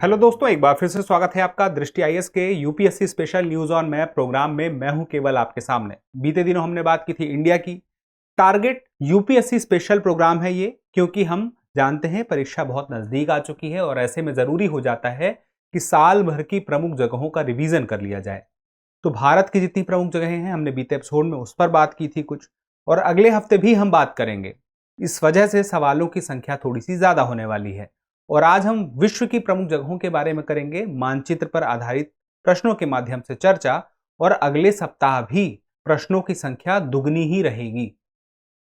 Hello दोस्तों, एक बार फिर से स्वागत है आपका दृष्टि आईएएस के UPSC special news on map programme में। मैं हूं केवल आपके सामने। बीते दिनों हमने बात की थी इंडिया की। टारगेट यूपीएससी स्पेशल प्रोग्राम है ये, क्योंकि हम जानते हैं परीक्षा बहुत नजदीक आ चुकी है और ऐसे में जरूरी हो जाता है कि साल भर की प्रमुख जगहों का रिवीजन कर लिया जाए। तो भारत की जितनी प्रमुख जगहें हैं हमने बीते एपिसोड में उस पर बात की थी कुछ, और अगले हफ्ते भी हम बात करेंगे। इस वजह से सवालों की संख्या थोड़ी सी ज्यादा होने वाली है और आज हम विश्व की प्रमुख जगहों के बारे में करेंगे मानचित्र पर आधारित प्रश्नों के माध्यम से चर्चा, और अगले सप्ताह भी प्रश्नों की संख्या दुगनी ही रहेगी।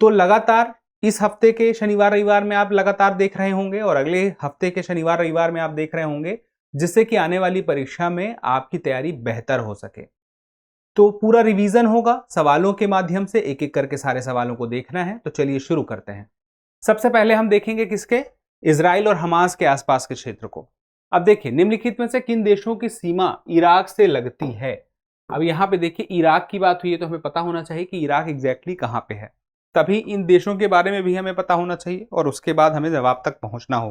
तो लगातार इस हफ्ते के शनिवार रविवार में आप लगातार देख रहे होंगे और अगले हफ्ते के शनिवार रविवार में आप देख रहे होंगे, जिससे कि आने वाली परीक्षा में आपकी तैयारी बेहतर हो सके। तो पूरा रिवीजन होगा सवालों के माध्यम से, एक एक करके सारे सवालों को देखना है। तो चलिए शुरू करते हैं। सबसे पहले हम देखेंगे किसके, इजराइल और हमास के आसपास के क्षेत्र को। अब देखिए, निम्नलिखित में से किन देशों की सीमा इराक से लगती है। अब यहां पे देखिए इराक की बात हुई है तो हमें पता होना चाहिए कि इराक एग्जैक्टली कहां पे है। तभी इन देशों के बारे में भी हमें पता होना चाहिए और उसके बाद हमें जवाब तक पहुंचना हो।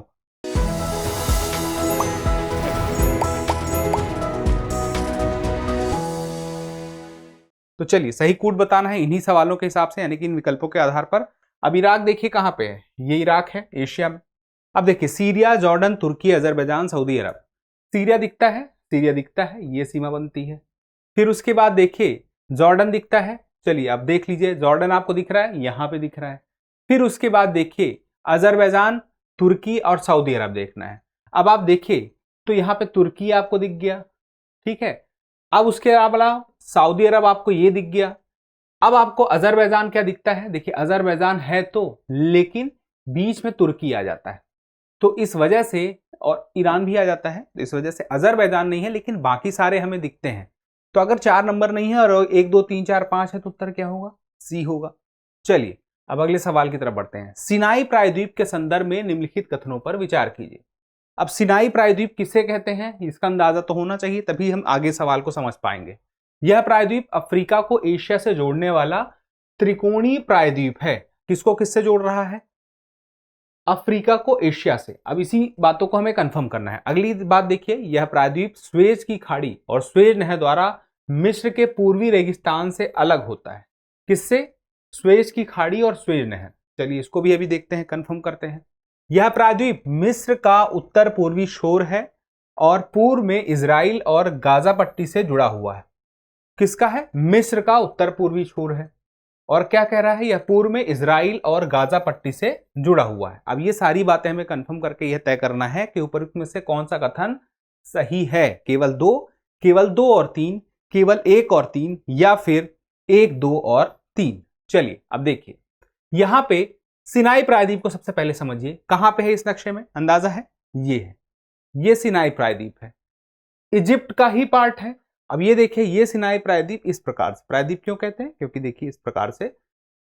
तो चलिए सही कूट बताना है इन्हीं सवालों के हिसाब से, यानी कि इन विकल्पों के आधार पर। अब इराक देखिए कहां पे है, ये इराक है एशिया में। अब देखिए सीरिया, जॉर्डन, तुर्की, अजरबैजान, सऊदी अरब। सीरिया दिखता है, सीरिया दिखता है, ये सीमा बनती है। फिर उसके बाद देखिए जॉर्डन दिखता है, चलिए अब देख लीजिए जॉर्डन आपको दिख रहा है, यहां पे दिख रहा है। फिर उसके बाद देखिए अजरबैजान, तुर्की और सऊदी अरब देखना है। अब आप देखिए तो यहां पे तुर्की आपको दिख गया, ठीक है। अब उसके अलावा सऊदी अरब आपको ये दिख गया। अब आपको अजरबैजान क्या दिखता है, देखिए अजरबैजान है तो, लेकिन बीच में तुर्की आ जाता है, तो इस वजह से, और ईरान भी आ जाता है, तो इस वजह से अजरबैजान नहीं है, लेकिन बाकी सारे हमें दिखते हैं। तो अगर 4 नंबर नहीं है और 1 2 3 4 5 है तो उत्तर क्या होगा, सी होगा। चलिए अब अगले सवाल की तरफ बढ़ते हैं। सिनाई प्रायद्वीप के संदर्भ में निम्नलिखित कथनों पर विचार कीजिए। अब सिनाई प्रायद्वीप किसे कहते हैं, इसका अंदाजा तो होना चाहिए, तभी हम आगे सवाल को समझ पाएंगे। यह प्रायद्वीप अफ्रीका को एशिया से जोड़ने वाला त्रिकोणीय प्रायद्वीप है। किसको किससे जोड़ रहा है, अफ्रीका को एशिया से। अब इसी बातों को हमें कंफर्म करना है। अगली बात देखिए, यह प्रायद्वीप स्वेज की खाड़ी और स्वेज नहर द्वारा मिस्र के पूर्वी रेगिस्तान से अलग होता है। किससे, स्वेज की खाड़ी और स्वेज नहर। चलिए इसको भी अभी देखते हैं, कंफर्म करते हैं। यह प्रायद्वीप मिस्र का उत्तर पूर्वी छोर है और पूर्व में इजराइल और गाजा पट्टी से जुड़ा हुआ है। किसका है, मिस्र का उत्तर पूर्वी छोर है, और क्या कह रहा है, यह पूर्व में इजराइल और गाजा पट्टी से जुड़ा हुआ है। अब ये सारी बातें हमें कंफर्म करके यह तय करना है कि उपरोक्त में से कौन सा कथन सही है। केवल दो और तीन, केवल 1 और 3, या फिर 1 2 और 3। चलिए अब देखिए, यहां पे सिनाई प्रायद्वीप को सबसे पहले समझिए, कहां पे है इस नक्शे में, अंदाजा है, ये है, ये सिनाई प्रायद्वीप है, इजिप्ट का ही पार्ट है। अब ये देखिए, ये सिनाई प्रायद्वीप इस प्रकार से, प्रायद्वीप क्यों कहते हैं, क्योंकि देखिए इस प्रकार से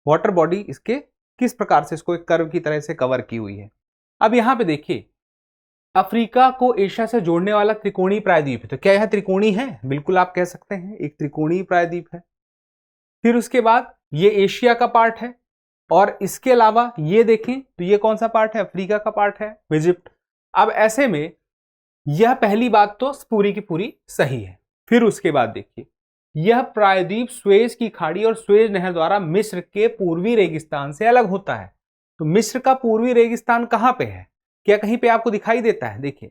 वाटर बॉडी इसके किस प्रकार से इसको एक कर्व की तरह से कवर की हुई है। अब यहां पे देखिए अफ्रीका को एशिया से जोड़ने वाला त्रिकोणीय प्रायद्वीप है, तो क्या यह त्रिकोणीय है, बिल्कुल आप कह सकते हैं एक त्रिकोणीय प्रायद्वीप है। फिर उसके बाद ये एशिया का पार्ट है, और इसके अलावा ये देखें तो ये कौन सा पार्ट है, अफ्रीका का पार्ट है, इजिप्ट। अब ऐसे में यह पहली बात तो पूरी की पूरी सही है। फिर उसके बाद देखिए, यह प्रायद्वीप स्वेज की खाड़ी और स्वेज नहर द्वारा मिस्र के पूर्वी रेगिस्तान से अलग होता है। तो मिस्र का पूर्वी रेगिस्तान कहां पे है, क्या कहीं पे आपको दिखाई देता है, देखिए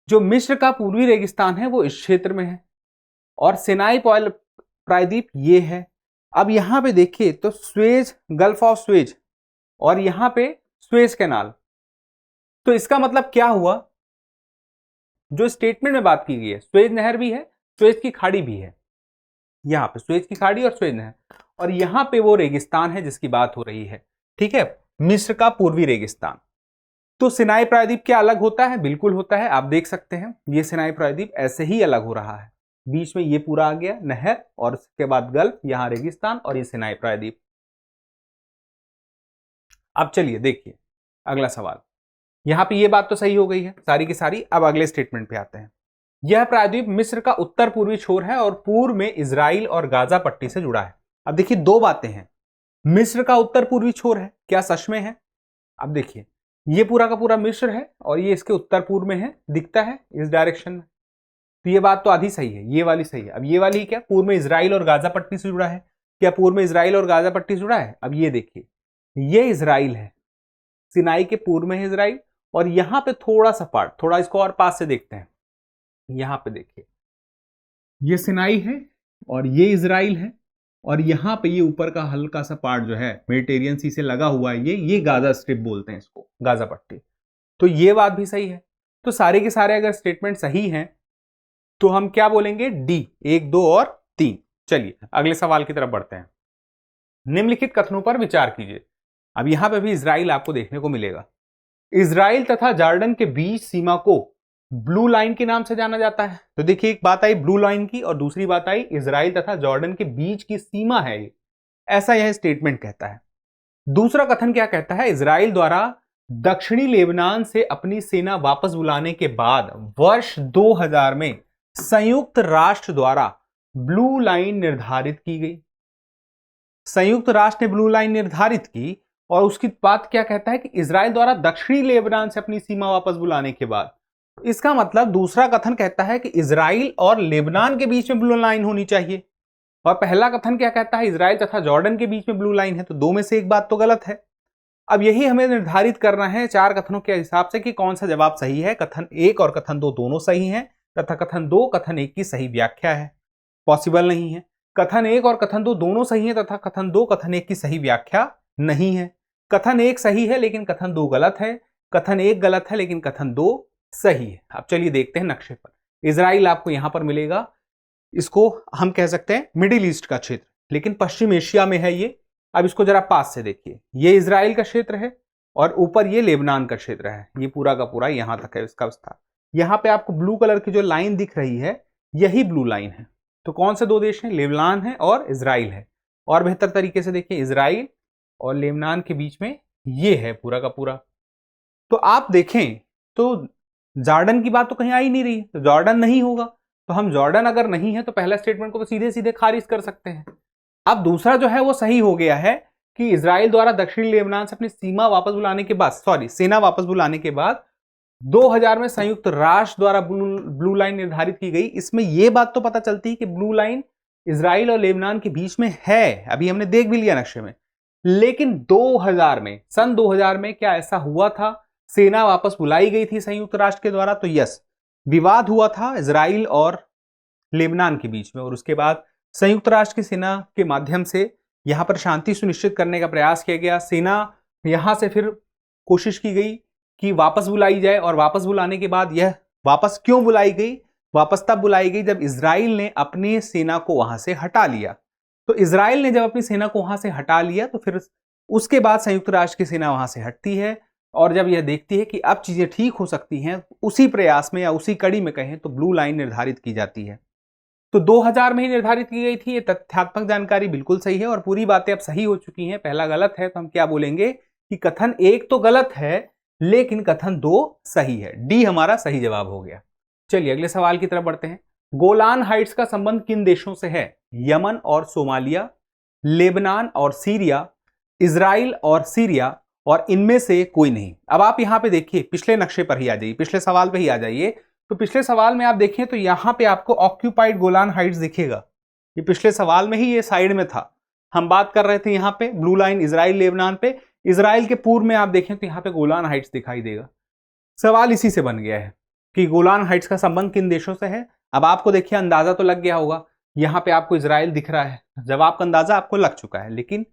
जो मिस्र का पूर्वी रेगिस्तान है वो इस क्षेत्र में है, और सिनाई प्रायद्वीप ये है। अब यहां पे देखिए तो स्वेज, गल्फ ऑफ स्वेज, और यहां पे स्वेज कैनाल। तो इसका मतलब क्या हुआ, जो स्टेटमेंट में बात की गई है, स्वेज नहर भी है, स्वेज की खाड़ी भी है, यहां पे स्वेज की खाड़ी और स्वेज नहर, और यहां पे वो रेगिस्तान है जिसकी बात हो रही है, ठीक है, मिस्र का पूर्वी रेगिस्तान। तो सिनाई प्रायद्वीप क्या अलग होता है, बिल्कुल होता है। आप देख सकते हैं ये सिनाई प्रायद्वीप ऐसे ही अलग हो रहा है, बीच में ये पूरा आ गया नहर, और उसके बाद गल्फ, यहां रेगिस्तान, और ये सिनाई प्रायद्वीप। अब चलिए देखिए अगला सवाल, यहां पे ये बात तो सही हो गई है सारी की सारी। अब अगले स्टेटमेंट पे आते हैं। यह प्रायद्वीप मिस्र का उत्तर पूर्वी छोर है और पूर्व में इजराइल और गाजा पट्टी से जुड़ा है। अब देखिए दो बातें हैं, मिस्र का उत्तर पूर्वी छोर है, क्या सच में है, अब देखिए ये पूरा का पूरा मिस्र है और ये इसके उत्तर पूर्व में है, दिखता है इस डायरेक्शन में। तो ये बात तो आधी सही है, ये वाली सही है। अब ये वाली क्या, पूर्व में इजराइल और गाजा पट्टी से जुड़ा है। क्या पूर्व में इजराइल और गाजा पट्टी से जुड़ा है? अब ये देखिए, ये इजराइल है, सिनाई के पूर्व में है इजराइल, और यहां पे थोड़ा सा पार्ट, थोड़ा इसको और पास से देखते हैं। यहां पे देखिए, ये सिनाई है और ये इजराइल है, और यहां पे ये ऊपर का हल्का सा पार्ट जो है मेडिटेरियन सी से लगा हुआ है, ये गाजा स्ट्रिप बोलते हैं इसको, गाजा पट्टी। तो ये बात भी सही है। तो सारे के सारे अगर स्टेटमेंट सही हैं तो हम क्या बोलेंगे? डी, 1, 2 और 3। चलिए अगले सवाल की तरफ बढ़ते हैं। निम्नलिखित कथनों पर विचार कीजिए। अब यहां पे भी इजराइल आपको देखने को मिलेगा। इजराइल तथा जॉर्डन के बीच सीमा को ब्लू लाइन के नाम से जाना जाता है। तो देखिए, एक बात आई ब्लू लाइन की और दूसरी बात आई इजराइल तथा जॉर्डन के बीच की सीमा है ये, ऐसा यह स्टेटमेंट कहता है। दूसरा कथन क्या कहता है? इजराइल द्वारा दक्षिणी लेबनान से अपनी सेना वापस बुलाने के बाद वर्ष 2000 में संयुक्त राष्ट्र द्वारा ब्लू लाइन निर्धारित की गई। संयुक्त राष्ट्र ने ब्लू लाइन निर्धारित की और उसकी बात क्या कहता है कि इजराइल द्वारा दक्षिणी लेबनान से अपनी सीमा वापस बुलाने के बाद। इसका मतलब दूसरा कथन कहता है कि इजराइल और लेबनान के बीच में ब्लू लाइन होनी चाहिए, और पहला कथन क्या कहता है? इजराइल तथा जॉर्डन के बीच में ब्लू लाइन है। तो दो में से एक बात तो गलत है। अब यही हमें निर्धारित करना है चार कथनों के हिसाब से कि कौन सा जवाब सही है। कथन 1 और कथन 2 दोनों सही हैं तथा कथन 2 कथन 1 की सही व्याख्या है। पॉसिबल नहीं है। कथन 1 और कथन 2 दोनों सही हैं तथा कथन 2 कथन 1 की सही व्याख्या नहीं है। कथन 1 सही है लेकिन कथन 2 गलत है। कथन 1 गलत है लेकिन कथन 2 सही है। अब चलिए देखते हैं नक्शे पर। इजराइल आपको यहां पर मिलेगा, इसको हम कह सकते हैं मिडिल ईस्ट का क्षेत्र, लेकिन पश्चिम एशिया में है ये। अब इसको जरा पास से देखिए, ये इजराइल का क्षेत्र है और ऊपर ये लेबनान का क्षेत्र है। ये पूरा का पूरा यहां तक है इसका विस्तार। यहां पे आपको ब्लू कलर की जो लाइन दिख रही है, यही ब्लू लाइन है। तो कौन से दो देश हैं? लेबनान है और इजराइल है। और बेहतर तरीके से देखिए, इजराइल और लेबनान के बीच में ये है पूरा का पूरा। तो आप देखें तो जॉर्डन की बात तो कहीं आ ही नहीं रही, तो जॉर्डन नहीं होगा। तो हम जॉर्डन अगर नहीं है तो पहला स्टेटमेंट को तो सीधे सीधे खारिज कर सकते हैं। अब दूसरा जो है वो सही हो गया है कि इजराइल द्वारा दक्षिणी लेबनान से अपनी सीमा वापस बुलाने के बाद, सेना वापस बुलाने के बाद 2000 में संयुक्त राष्ट्र द्वारा ब्लू लाइन निर्धारित की गई। इसमें यह बात तो पता चलती है कि ब्लू लाइन इजराइल और लेबनान के बीच में है, अभी हमने देख भी लिया नक्शे में। लेकिन 2000 में, सन 2000 में क्या ऐसा हुआ था? सेना वापस बुलाई गई थी संयुक्त राष्ट्र के द्वारा। तो यस, विवाद हुआ था इजराइल और लेबनान के बीच में, और उसके बाद संयुक्त राष्ट्र की सेना के माध्यम से यहां पर शांति सुनिश्चित करने का प्रयास किया गया। सेना यहां से फिर कोशिश की गई कि वापस बुलाई जाए, और वापस बुलाने के बाद यह वापस क्यों बुलाई गई? वापस तब बुलाई गई जब इजराइल ने अपनी सेना को वहां से हटा लिया। तो इजराइल ने जब अपनी सेना को वहां से हटा लिया तो फिर उसके बाद संयुक्त राष्ट्र की सेना वहां से हटती है, और जब यह देखती है कि अब चीजें ठीक हो सकती हैं, उसी प्रयास में या उसी कड़ी में कहें तो ब्लू लाइन निर्धारित की जाती है। तो 2000 में ही निर्धारित की गई थी। ये तथ्यात्मक जानकारी बिल्कुल सही है और पूरी बातें अब सही हो चुकी हैं। पहला गलत है तो हम क्या बोलेंगे कि कथन 1 तो गलत है लेकिन कथन 2 सही है। डी हमारा सही जवाब हो गया। चलिए अगले सवाल की तरफ बढ़ते हैं। गोलान हाइट्स का संबंध किन देशों से है? यमन और सोमालिया, लेबनान और सीरिया, इजराइल और सीरिया, और इनमें से कोई नहीं। अब आप यहां पे देखिए, पिछले नक्शे पर ही आ जाइए, पिछले सवाल पे ही आ जाइए। तो पिछले सवाल में आप देखें तो यहां पे आपको ऑक्यूपाइड गोलान हाइट्स दिखेगा। ये पिछले सवाल में ही ये साइड में था। हम बात कर रहे थे यहां पे ब्लू लाइन इजराइल लेबनान पे। इजराइल के पूर्व में आप देखें तो यहां पे गोलान हाइट्स दिखाई देगा। सवाल इसी से बन गया है कि गोलान हाइट्स का संबंध किन देशों से है। अब आपको देखिए अंदाजा तो लग गया होगा, यहां पे आपको इजराइल दिख रहा है, जवाब का अंदाजा आपको लग चुका है। लेकिन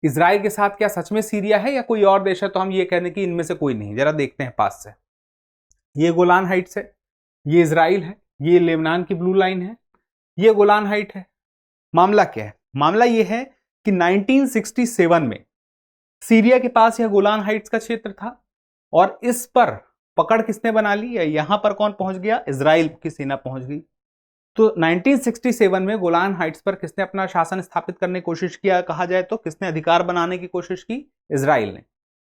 इजराइल के साथ क्या सच में सीरिया है या कोई और देश है? तो हम ये कहने की इनमें से कोई नहीं। जरा देखते हैं पास से। ये गोलान हाइट्स है, ये इजराइल है, ये लेबनान की ब्लू लाइन है, ये गोलान हाइट है। मामला क्या है? मामला ये है कि 1967 में सीरिया के पास यह गोलान हाइट्स का क्षेत्र था, और इस पर पकड़ किसने बना ली? या यहां पर कौन पहुंच गया? इजराइल की सेना पहुंच गई। तो 1967 में गोलान हाइट्स पर किसने अपना शासन स्थापित करने की कोशिश किया? कहा जाए तो किसने अधिकार बनाने की कोशिश की? इजराइल ने।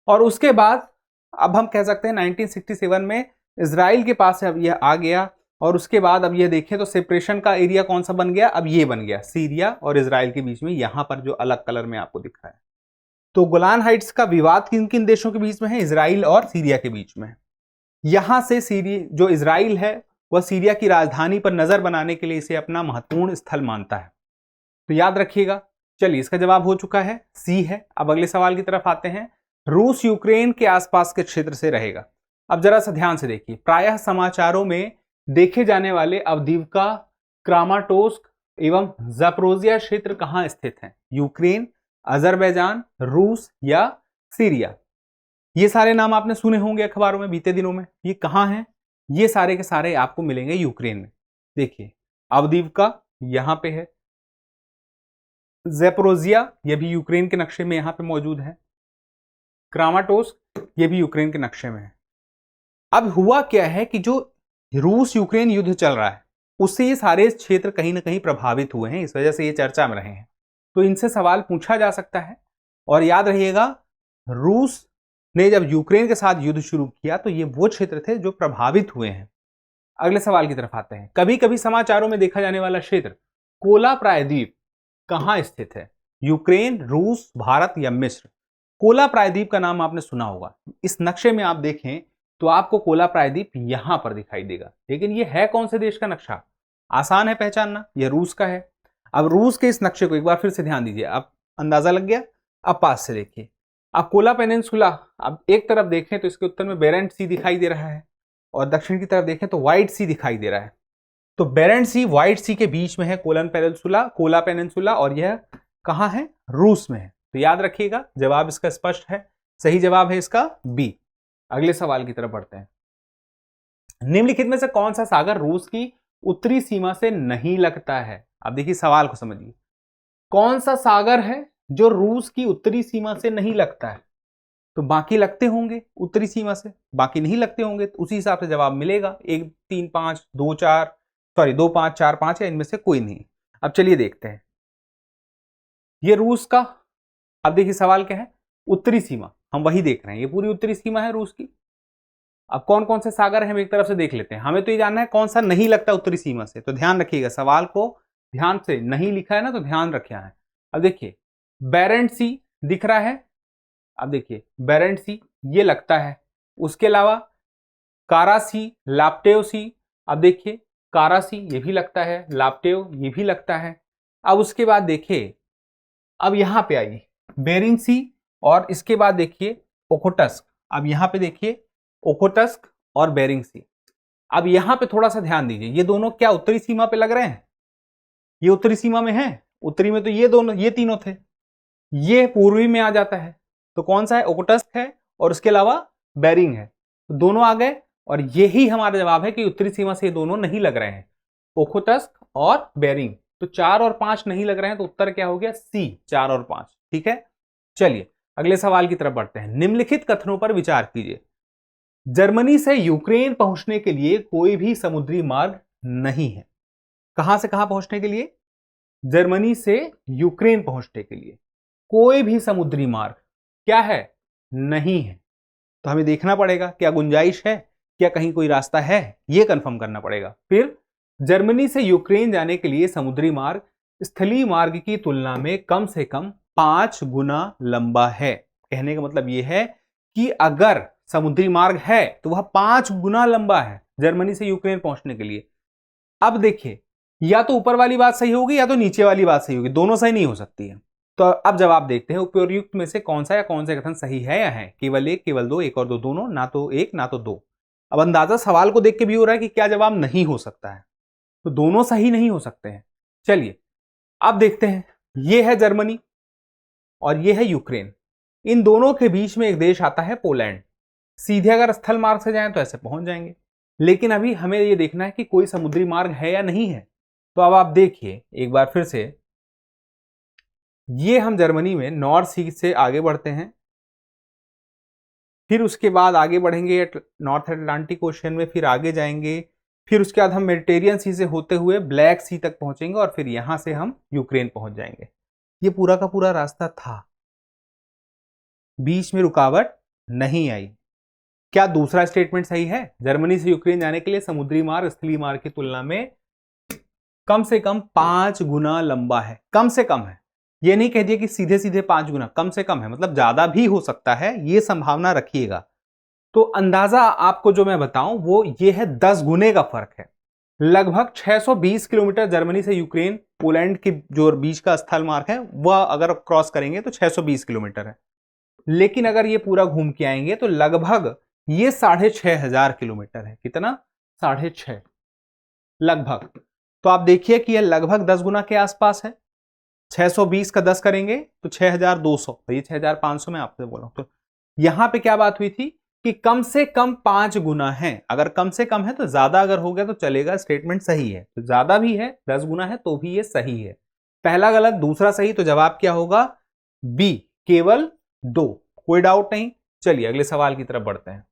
और उसके बाद अब हम कह सकते हैं 1967 में इजराइल के पास अब यह आ गया, और उसके बाद अब ये देखें तो सेपरेशन का एरिया कौन सा बन गया? अब ये बन गया सीरिया और इजराइल के बीच में, यहां पर जो अलग कलर में आपको दिख रहा है। तो गोलान हाइट्स का विवाद किन किन देशों के बीच में है? इजराइल और सीरिया के बीच में। यहां से सीरिया, जो इजराइल है वह सीरिया की राजधानी पर नजर बनाने के लिए इसे अपना महत्वपूर्ण स्थल मानता है। तो याद रखिएगा। चलिए, इसका जवाब हो चुका है, सी है। अब अगले सवाल की तरफ आते हैं। रूस यूक्रेन के आसपास के क्षेत्र से रहेगा। अब जरा सा ध्यान से देखिए, प्रायः समाचारों में देखे जाने वाले अवदीव्का, क्रामाटोर्स्क एवं ज़ापोरिज़िया क्षेत्र कहां स्थित हैं? यूक्रेन, अजरबैजान, रूस या सीरिया? ये सारे नाम आपने सुने होंगे अखबारों में बीते दिनों में। ये कहां हैं? ये सारे के सारे आपको मिलेंगे यूक्रेन में। देखिए, अवदीव्का यहां पे है, ज़ापोरिज़िया ये भी यूक्रेन के नक्शे में यहां पे मौजूद है, क्रामाटोर्स्क ये भी यूक्रेन के नक्शे में है। अब हुआ क्या है कि जो रूस यूक्रेन युद्ध चल रहा है उससे ये सारे क्षेत्र कहीं ना कहीं प्रभावित हुए हैं, इस वजह से ये चर्चा में रहे हैं। तो इनसे सवाल पूछा जा सकता है। और याद रहिएगा, रूस ने जब यूक्रेन के साथ युद्ध शुरू किया तो ये वो क्षेत्र थे जो प्रभावित हुए हैं। अगले सवाल की तरफ आते हैं। कभी कभी समाचारों में देखा जाने वाला क्षेत्र कोला प्रायद्वीप कहां स्थित है? यूक्रेन, रूस, भारत या मिस्र? कोला प्रायद्वीप का नाम आपने सुना होगा। इस नक्शे में आप देखें तो आपको कोला प्रायद्वीप यहां पर दिखाई देगा, लेकिन ये है कौन से देश का नक्शा? आसान है पहचानना, यह रूस का है। अब रूस के इस नक्शे को एक बार फिर से ध्यान दीजिए, अब अंदाजा लग गया। अब पास से देखिए, अब कोला पेनिनसुला, अब एक तरफ देखें तो इसके उत्तर में बेरेंट सी दिखाई दे रहा है और दक्षिण की तरफ देखें तो व्हाइट सी दिखाई दे रहा है। तो बेरेंट सी व्हाइट सी के बीच में है कोला पेनिनसुला, और यह कहां है? रूस में है। तो याद रखिएगा, जवाब इसका स्पष्ट है, सही जवाब है इसका बी। अगले सवाल की तरफ बढ़ते हैं। निम्नलिखित में से कौन सा सागर रूस की उत्तरी सीमा से नहीं लगता है? अब देखिए सवाल को समझिए, कौन सा सागर है जो रूस की उत्तरी सीमा से नहीं लगता है? तो बाकी लगते होंगे उत्तरी सीमा से, बाकी नहीं लगते होंगे, तो उसी हिसाब से जवाब मिलेगा 1 3 5 2 4 सॉरी 2 5 4 5 या इनमें से कोई नहीं। अब चलिए देखते हैं ये रूस का। अब देखिए सवाल क्या है, उत्तरी सीमा हम वही देख रहे हैं, ये पूरी उत्तरी सीमा है रूस की। अब कौन कौन से सागर हैं हम एक तरफ से देख लेते हैं। हमें तो ये जानना है कौन सा नहीं लगता उत्तरी सीमा से, तो ध्यान रखिएगा, सवाल को ध्यान से, नहीं लिखा है ना तो ध्यान रखिए है। अब देखिए बेरेंट सी दिख रहा है, अब देखिए बेरेंट सी ये लगता है, उसके अलावा कारा सी, लाप्टेव सी, अब देखिए कारा सी ये भी लगता है, लाप्टेव ये भी लगता है। अब उसके बाद देखिए, अब यहां पे आइए बेरिंग सी, और इसके बाद देखिए ओखोटस्क। अब यहां पे देखिए ओखोटस्क और बेरिंग सी। अब यहां पे थोड़ा सा ध्यान दीजिए, ये दोनों क्या उत्तरी सीमा पे लग रहे हैं? ये उत्तरी सीमा में है, उत्तरी में तो ये दोनों, ये तीनों थे, ये पूर्वी में आ जाता है। तो कौन सा है? ओखोटस्क है और उसके अलावा बेरिंग है, तो दोनों आ गए। और यही हमारा जवाब है कि उत्तरी सीमा से ये दोनों नहीं लग रहे हैं, ओखोटस्क और बेरिंग। तो 4 और 5 नहीं लग रहे हैं, तो उत्तर क्या हो गया? सी, 4 और 5। ठीक है, चलिए अगले सवाल की तरफ बढ़ते हैं। निम्नलिखित कथनों पर विचार कीजिए। जर्मनी से यूक्रेन पहुंचने के लिए कोई भी समुद्री मार्ग नहीं है। कहां से कहां पहुंचने के लिए? जर्मनी से यूक्रेन पहुंचने के लिए कोई भी समुद्री मार्ग क्या है? नहीं है। तो हमें देखना पड़ेगा क्या गुंजाइश है, क्या कहीं कोई रास्ता है, यह कंफर्म करना पड़ेगा। फिर जर्मनी से यूक्रेन जाने के लिए समुद्री मार्ग स्थलीय मार्ग की तुलना में कम से कम 5 गुना लंबा है। कहने का मतलब यह है कि अगर समुद्री मार्ग है तो वह 5 गुना लंबा है जर्मनी से यूक्रेन पहुंचने के लिए। अब देखिए, या तो ऊपर वाली बात सही होगी या तो नीचे वाली बात सही होगी, दोनों सही नहीं हो सकती है। तो अब जवाब देखते हैं, उपयुक्त में से कौन सा या कौन से कथन सही है या है? केवल एक, केवल दो, एक और दो, दोनों, ना तो एक ना तो दो। अब अंदाजा सवाल को देख के भी हो रहा है कि क्या जवाब नहीं हो सकता है, तो दोनों सही नहीं हो सकते हैं। चलिए अब देखते हैं, ये है जर्मनी और ये है यूक्रेन, इन दोनों के बीच में एक देश आता है पोलैंड। सीधे अगर स्थल मार्ग से जाएं तो ऐसे पहुंच जाएंगे, लेकिन अभी हमें यह देखना है कि कोई समुद्री मार्ग है या नहीं है। तो अब आप देखिए एक बार फिर से, ये हम जर्मनी में नॉर्थ सी से आगे बढ़ते हैं, फिर उसके बाद आगे बढ़ेंगे नॉर्थ अटलांटिक ओशन में, फिर आगे जाएंगे, फिर उसके बाद हम मेडिटेरियन सी से होते हुए ब्लैक सी तक पहुंचेंगे और फिर यहां से हम यूक्रेन पहुंच जाएंगे। ये पूरा का पूरा रास्ता था, बीच में रुकावट नहीं आई। क्या दूसरा स्टेटमेंट सही है? जर्मनी से यूक्रेन जाने के लिए समुद्री मार्ग स्थलीय मार्ग की तुलना में कम से कम 5 गुना लंबा है, कम से कम है। ये नहीं कह दिया कि सीधे सीधे 5 गुना, कम से कम है, मतलब ज्यादा भी हो सकता है, ये संभावना रखिएगा। तो अंदाजा आपको जो मैं बताऊं वो ये है, 10 गुने का फर्क है। लगभग 620 किलोमीटर जर्मनी से यूक्रेन पोलैंड के जो बीच का स्थल मार्ग है वह अगर क्रॉस करेंगे तो 620 किलोमीटर है, लेकिन अगर ये पूरा घूम के आएंगे तो लगभग ये 6,500 किलोमीटर है। कितना? 6,500 लगभग। तो आप देखिए कि यह लगभग 10 गुना के आसपास है। 620 का 10 करेंगे तो 6,200, तो ये 6,500 में आपसे बोला। तो यहां पे क्या बात हुई थी कि कम से कम 5 गुना है। अगर कम से कम है तो ज्यादा अगर हो गया तो चलेगा, स्टेटमेंट सही है। तो ज्यादा भी है, 10 गुना है तो भी ये सही है। पहला गलत, दूसरा सही, तो जवाब क्या होगा? बी, केवल 2, कोई डाउट नहीं। चलिए अगले सवाल की तरफ बढ़ते हैं।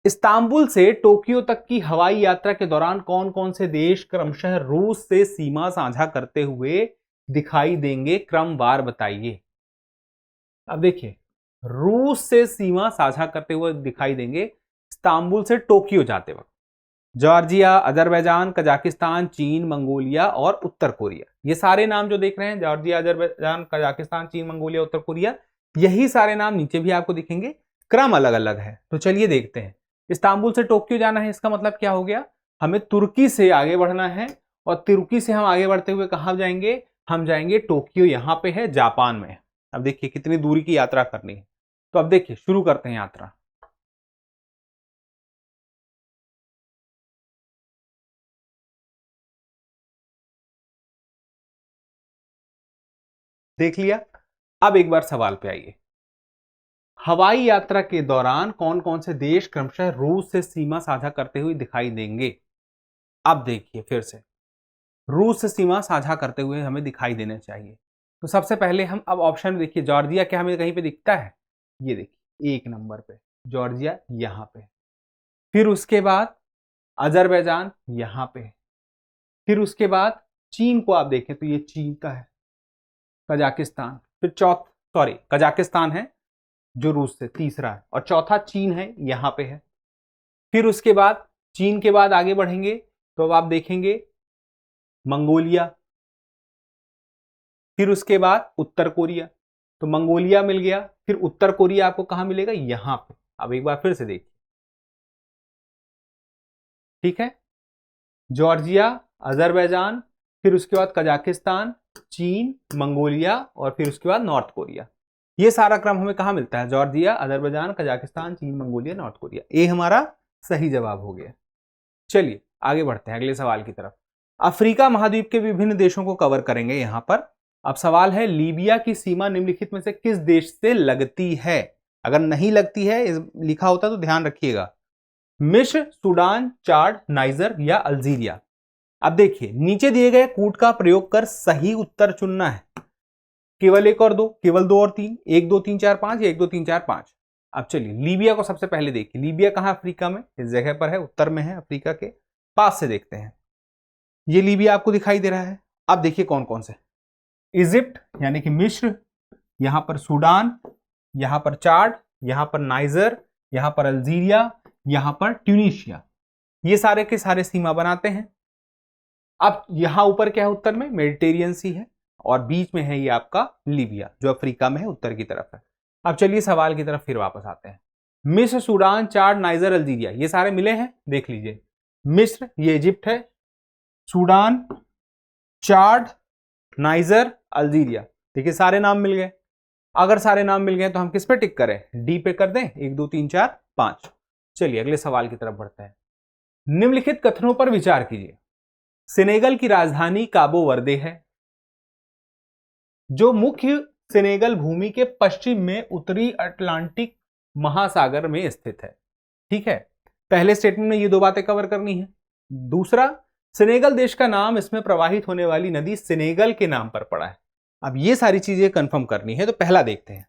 इस्तांबुल से टोक्यो तक की हवाई यात्रा के दौरान कौन कौन से देश क्रमशः रूस से सीमा साझा करते हुए दिखाई देंगे, क्रमवार बताइए। अब देखिए, रूस से सीमा साझा करते हुए दिखाई देंगे इस्तांबुल से टोक्यो जाते वक्त जॉर्जिया, अजरबैजान, कजाकिस्तान, चीन, मंगोलिया और उत्तर कोरिया। ये सारे नाम जो देख रहे हैं, जॉर्जिया, अजरबैजान, कजाकिस्तान, चीन, मंगोलिया, उत्तर कोरिया, यही सारे नाम नीचे भी आपको दिखेंगे, क्रम अलग अलग है। तो चलिए देखते हैं। इस्तांबुल से टोक्यो जाना है, इसका मतलब क्या हो गया? हमें तुर्की से आगे बढ़ना है, और तुर्की से हम आगे बढ़ते हुए कहां जाएंगे? हम जाएंगे टोक्यो, यहां पे है, जापान में। अब देखिए कितनी दूरी की यात्रा करनी है। तो अब देखिए शुरू करते हैं यात्रा। देख लिया। अब एक बार सवाल पे आइए। हवाई यात्रा के दौरान कौन कौन से देश क्रमशः रूस से सीमा साझा करते हुए दिखाई देंगे? अब देखिए फिर से, रूस से सीमा साझा करते हुए हमें दिखाई देने चाहिए। तो सबसे पहले हम अब ऑप्शन में देखिए, जॉर्जिया क्या हमें कहीं पे दिखता है? ये देखिए 1 नंबर पे जॉर्जिया, यहां पे। फिर उसके बाद अजरबैजान, यहां पे। फिर उसके बाद चीन को आप देखें तो ये चीन का है। कजाकिस्तान, फिर कजाकिस्तान है जो रूस से तीसरा है, और चौथा चीन है, यहां पे है। फिर उसके बाद चीन के बाद आगे बढ़ेंगे तो अब आप देखेंगे मंगोलिया। फिर उसके बाद उत्तर कोरिया, तो मंगोलिया मिल गया। फिर उत्तर कोरिया आपको कहां मिलेगा? यहां पे। अब एक बार फिर से देखिए, ठीक है, जॉर्जिया, अजरबैजान, फिर उसके बाद कजाकिस्तान, चीन, मंगोलिया, और फिर उसके बाद नॉर्थ कोरिया। ये सारा क्रम हमें कहां मिलता है? जॉर्जिया, अजरबैजान, कजाकिस्तान, चीन, मंगोलिया, नॉर्थ कोरिया। ये हमारा सही जवाब हो गया। चलिए आगे बढ़ते हैं अगले सवाल की तरफ। अफ्रीका महाद्वीप के विभिन्न देशों को कवर करेंगे यहां पर। अब सवाल है, लीबिया की सीमा निम्नलिखित में से किस देश से लगती है? अगर नहीं लगती है, लिखा होता तो ध्यान रखिएगा। मिस्र, सूडान, चाड, नाइजर या अल्जीरिया। अब देखिए नीचे दिए गए कूट का प्रयोग कर सही उत्तर चुनना है। केवल 1 और 2, केवल 2 और 3, 1 2 3 4 5 या 1 2 3 4 5। अब चलिए लीबिया को सबसे पहले देखिए। लीबिया कहां अफ्रीका में? इस जगह पर है, उत्तर में है, अफ्रीका के पास से देखते हैं। ये लीबिया आपको दिखाई दे रहा है। अब देखिए कौन कौन से, इजिप्ट यानी कि मिस्र, यहां पर सूडान, यहां पर चाड, यहां पर नाइजर, यहां पर अल्जीरिया, यहां पर ट्यूनीशिया। ये सारे के सारे सीमा बनाते हैं। अब यहां ऊपर क्या है? उत्तर में मेडिटेरियन सी है, और बीच में है ये आपका लीबिया जो अफ्रीका में है, उत्तर की तरफ है। अब चलिए सवाल की तरफ फिर वापस आते हैं। मिस्र, सूडान, चाड, नाइजर, अल्जीरिया, ये सारे मिले हैं, देख लीजिए। मिस्र ये इजिप्ट है, सूडान, चाड, नाइजर, अल्जीरिया, देखिए सारे नाम मिल गए। अगर सारे नाम मिल गए तो हम किस पे टिक करें? डी पे कर दें, 1 2 3 4 5। चलिए अगले सवाल की तरफ बढ़ते हैं। निम्नलिखित कथनों पर विचार कीजिए। सेनेगल की राजधानी काबो वर्दे है, जो मुख्य सेनेगल भूमि के पश्चिम में उत्तरी अटलांटिक महासागर में स्थित है। ठीक है, पहले स्टेटमेंट में ये 2 बातें कवर करनी है। दूसरा, सेनेगल देश का नाम इसमें प्रवाहित होने वाली नदी सेनेगल के नाम पर पड़ा है। अब ये सारी चीजें कंफर्म करनी है, तो पहला देखते हैं,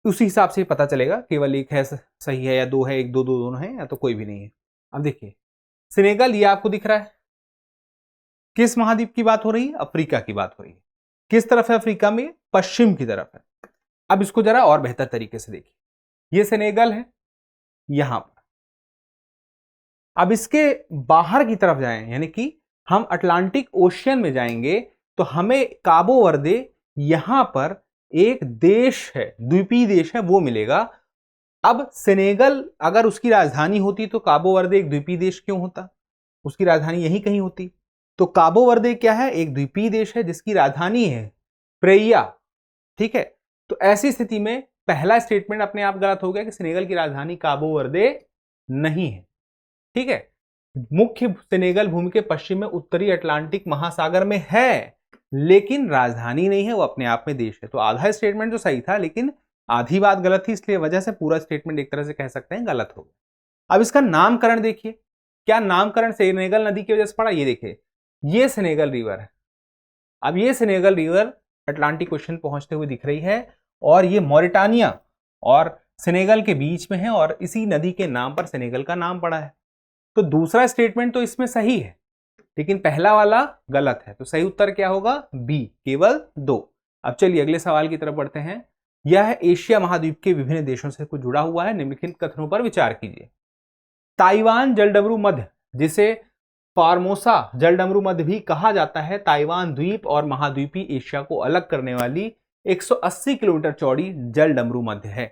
उसी हिसाब से पता चलेगा केवल 1 है सही है या 2 है, 1 2 2 दोनों है या तो कोई भी नहीं है। अब देखिए सेनेगल, ये आपको दिख रहा है, किस महाद्वीप की बात हो रही है? अफ्रीका की बात हो रही है। किस तरफ है अफ्रीका में? पश्चिम की तरफ है। अब इसको जरा और बेहतर तरीके से देखिए, ये सेनेगल है यहां पर। अब इसके बाहर की तरफ जाएं, यानी कि हम अटलांटिक ओशियन में जाएंगे, तो हमें काबो वर्दे यहां पर एक देश है, द्वीपीय देश है, वो मिलेगा। अब सेनेगल अगर उसकी राजधानी होती तो काबो वर्दे एक द्वीपीय देश क्यों होता, उसकी राजधानी यहीं कहीं होती। तो काबो वर्दे क्या है, एक द्वीपीय देश है जिसकी राजधानी है प्रेया, ठीक है। तो ऐसी स्थिति में पहला स्टेटमेंट अपने आप गलत हो गया कि सेनेगल की राजधानी काबो वर्दे नहीं है, ठीक है। मुख्य सेनेगल भूमि के पश्चिम में उत्तरी अटलांटिक महासागर में है, लेकिन राजधानी नहीं है, वो अपने आप में देश है। तो आधा स्टेटमेंट तो सही था, लेकिन आधी बात गलत थी, इसलिए वजह से पूरा स्टेटमेंट एक तरह से कह सकते हैं गलत हो गया। अब इसका नामकरण देखिए, क्या नामकरण सेनेगल नदी की वजह से पड़ा, ये देखिए, ये सेनेगल रिवर है। अब ये सेनेगल रिवर अटलांटिक ओशन पहुंचते हुए दिख रही है, और ये मॉरिटानिया और सेनेगल के बीच में है, और इसी नदी के नाम पर सेनेगल का नाम पड़ा है। तो दूसरा स्टेटमेंट तो इसमें सही है, लेकिन पहला वाला गलत है। तो सही उत्तर क्या होगा, बी, केवल 2। अब चलिए अगले सवाल की तरफ बढ़ते हैं। यह एशिया महाद्वीप के विभिन्न देशों से कुछ जुड़ा हुआ है, निम्नलिखित कथनों पर विचार कीजिए। ताइवान जलडमरू मध्य, जिसे फार्मोसा जलडमरू मध्य भी कहा जाता है, ताइवान द्वीप और महाद्वीपी एशिया को अलग करने वाली 180 किलोमीटर चौड़ी जलडमरू मध्य है।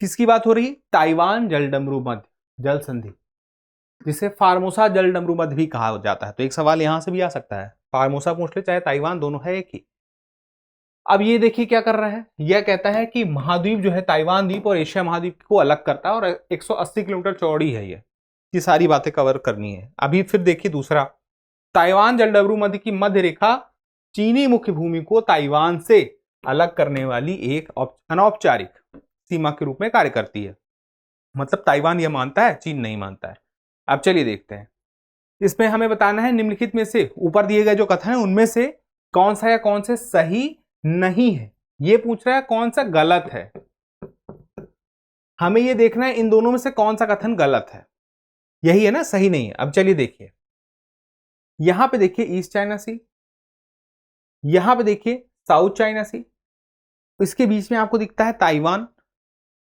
किसकी बात हो रही, ताइवान जलडमरू मध्य जल संधि, जिसे फार्मोसा जलडमरू मध्य भी कहा जाता है। तो एक सवाल यहां से भी आ सकता है, फार्मोसा पूछ ले चाहे ताइवान, दोनों है एक ही। अब ये देखिए क्या कर रहा है, यह कहता है कि महाद्वीप जो है ताइवान द्वीप और एशिया महाद्वीप को अलग करता है, और 180 किलोमीटर चौड़ी है ये सारी बातें कवर करनी है। अभी फिर देखिए दूसरा, ताइवान जलडमरू मध्य की मध्य रेखा चीनी मुख्य भूमि को ताइवान से अलग करने वाली एक अनौपचारिक सीमा के रूप में कार्य करती है। मतलब ताइवान यह मानता है, चीन नहीं मानता है। अब चलिए देखते हैं, इसमें हमें बताना है निम्नलिखित में से ऊपर दिए गए जो कथन है उनमें से कौन सा या कौन से सही नहीं है। ये पूछ रहा है कौन सा गलत है, हमें ये देखना है इन दोनों में से कौन सा कथन गलत है, यही है ना, सही नहीं है। अब चलिए देखिए, यहां पे देखिए ईस्ट चाइना सी, यहां पे देखिए साउथ चाइना सी, इसके बीच में आपको दिखता है ताइवान,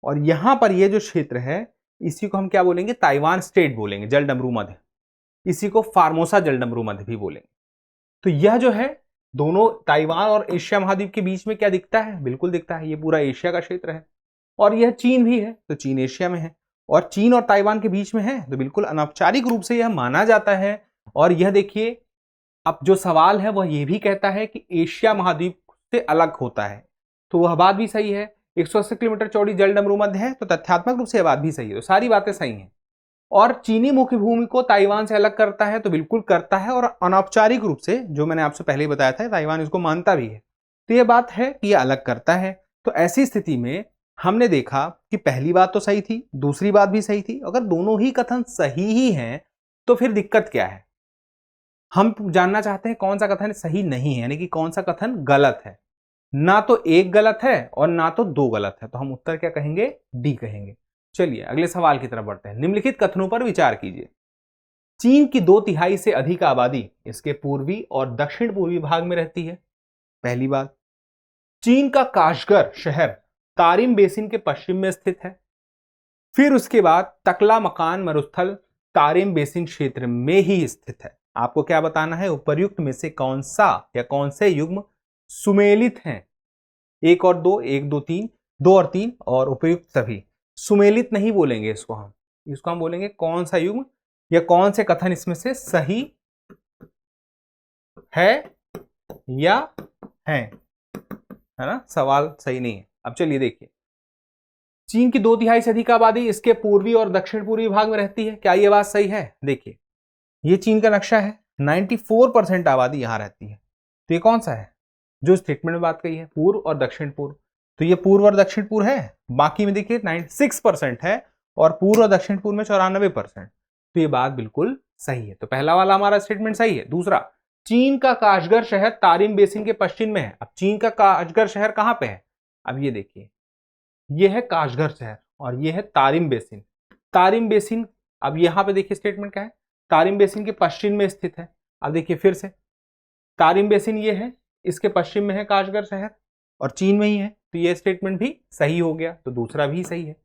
और यहां पर ये जो क्षेत्र है इसी को हम क्या बोलेंगे, ताइवान स्टेट बोलेंगे, जलडमरू मध्य, इसी को फार्मोसा जलडमरू मध्य भी बोलेंगे। तो यह जो है दोनों ताइवान और एशिया महाद्वीप के बीच में क्या दिखता है, बिल्कुल दिखता है, ये पूरा एशिया का क्षेत्र है, और यह चीन भी है, तो चीन एशिया में है, और चीन और ताइवान के बीच में है, तो बिल्कुल अनौपचारिक रूप से यह माना जाता है। और यह देखिए, अब जो सवाल है वह यह भी कहता है कि एशिया महाद्वीप से अलग होता है, तो वह बात भी सही है। 180 किलोमीटर चौड़ी जलडमरू मध्य है, तो तथ्यात्मक रूप से यह बात भी सही है, तो सारी बातें सही हैं। और चीनी मुख्य भूमि को ताइवान से अलग करता है, तो बिल्कुल करता है, और अनौपचारिक रूप से जो मैंने आपसे पहले ही बताया था, ताइवान इसको मानता भी है, तो यह बात है कि यह अलग करता है। तो ऐसी स्थिति में हमने देखा कि पहली बात तो सही थी, दूसरी बात भी सही थी। अगर दोनों ही कथन सही ही हैं तो फिर दिक्कत क्या है, हम जानना चाहते हैं कौन सा कथन सही नहीं है, यानी कि कौन सा कथन गलत है। ना तो एक गलत है और ना तो दो गलत है, तो हम उत्तर क्या कहेंगे, डी कहेंगे। चलिए अगले सवाल की तरफ बढ़ते हैं। निम्नलिखित कथनों पर विचार कीजिए। चीन की 2/3 से अधिक आबादी इसके पूर्वी और दक्षिण पूर्वी भाग में रहती है, पहली बात। चीन का काशगर शहर तारिम बेसिन के पश्चिम में स्थित है। फिर उसके बाद तकला मकान मरुस्थल तारिम बेसिन क्षेत्र में ही स्थित है। आपको क्या बताना है, उपर्युक्त में से कौन सा या कौन से युग्म सुमेलित हैं, 1 और 2, 1 2 3, 2 और 3, और उपयुक्त सभी। सुमेलित नहीं बोलेंगे इसको हम बोलेंगे कौन सा युग्म या कौन से कथन इसमें से सही है या है ना, सवाल सही नहीं है। अब चलिए देखिए, चीन की 2/3 से अधिक आबादी इसके पूर्वी और दक्षिण पूर्वी भाग में रहती है, क्या यह बात सही है। देखिए ये चीन का नक्शा है, 94% आबादी यहां रहती है, तो ये कौन सा है जो स्टेटमेंट में बात कही है, पूर्व और दक्षिण पूर्व, तो ये पूर्व और दक्षिण पूर्व है। बाकी में देखिए 96% है, और पूर्व और दक्षिण पूर्व में 94%, तो ये बात बिल्कुल सही है। तो पहला वाला हमारा स्टेटमेंट सही है। दूसरा, चीन का काशगर शहर तारिम बेसिन के पश्चिम में है। अब चीन का काशगर शहर कहां पे है, अब ये देखिए, ये है काशगर शहर और ये है तारिम बेसिन। तारिम बेसिन, अब यहां पे देखिए स्टेटमेंट क्या है, तारिम बेसिन के पश्चिम में स्थित है। अब देखिए फिर से, तारिम बेसिन ये है, इसके पश्चिम में है काशगर शहर और चीन में ही है, तो ये स्टेटमेंट भी सही हो गया, तो दूसरा भी सही है।